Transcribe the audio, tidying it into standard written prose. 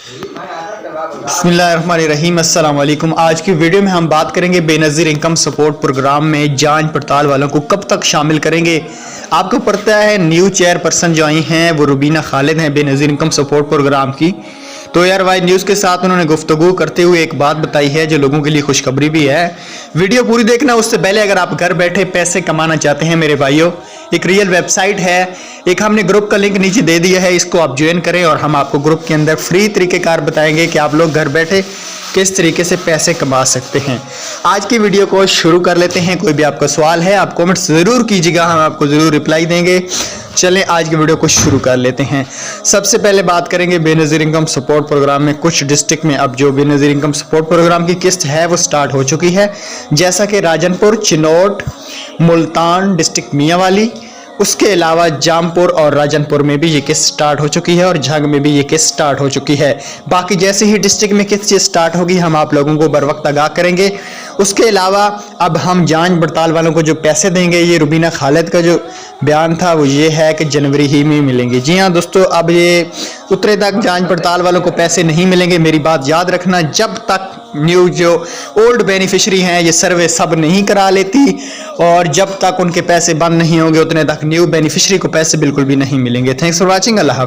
बिस्मिल्लाहिर्रहमानिर्रहीम, अस्सलाम वालेकुम। आज की वीडियो में हम बात करेंगे बेनज़ीर इनकम सपोर्ट प्रोग्राम में जांच पड़ताल वालों को कब तक शामिल करेंगे। आपको पता है न्यू चेयरपर्सन जो आई हैं वो रुबीना खालिद हैं बेनज़ीर इनकम सपोर्ट प्रोग्राम की। तो यार वाई न्यूज़ के साथ उन्होंने गुफ्तगू करते हुए एक बात बताई है जो लोगों के लिए खुशखबरी भी है। वीडियो पूरी देखना। उससे पहले अगर आप घर बैठे पैसे कमाना चाहते हैं मेरे भाइयों, एक रियल वेबसाइट है, एक हमने ग्रुप का लिंक नीचे दे दिया है, इसको आप ज्वाइन करें और हम आपको ग्रुप के अंदर फ्री तरीकेकार बताएंगे कि आप लोग घर बैठे किस तरीके से पैसे कमा सकते हैं। आज की वीडियो को शुरू कर लेते हैं। कोई भी आपका सवाल है आप कमेंट ज़रूर कीजिएगा, हम आपको ज़रूर रिप्लाई देंगे। चलें आज की वीडियो को शुरू कर लेते हैं। सबसे पहले बात करेंगे बेनज़ीर इनकम सपोर्ट प्रोग्राम में कुछ डिस्ट्रिक्ट में अब जो बेनज़ीर इनकम सपोर्ट प्रोग्राम की किस्त है वो स्टार्ट हो चुकी है, जैसा कि राजनपुर, चिनोट, मुल्तान डिस्ट्रिक्ट मियांवाली, उसके अलावा जामपुर और राजनपुर में भी ये किस्त स्टार्ट हो चुकी है और झंग में भी ये किस्त स्टार्ट हो चुकी है। बाकी जैसे ही डिस्ट्रिक्ट में किस्त स्टार्ट होगी हम आप लोगों को बर वक्त आगाह करेंगे। उसके अलावा अब हम जांच पड़ताल वालों को जो पैसे देंगे, ये रुबीना खालिद का जो बयान था वो ये है कि जनवरी ही में मिलेंगे। जी हाँ दोस्तों, अब ये उतरे तक जांच पड़ताल वालों को पैसे नहीं मिलेंगे। मेरी बात याद रखना, जब तक न्यू जो ओल्ड बेनिफिशरी हैं ये सर्वे सब नहीं करा लेती और जब तक उनके पैसे बंद नहीं होंगे उतने तक न्यू बेनिफिशरी को पैसे बिल्कुल भी नहीं मिलेंगे। Thanks for watching. अल्लाह हाफ़िज़।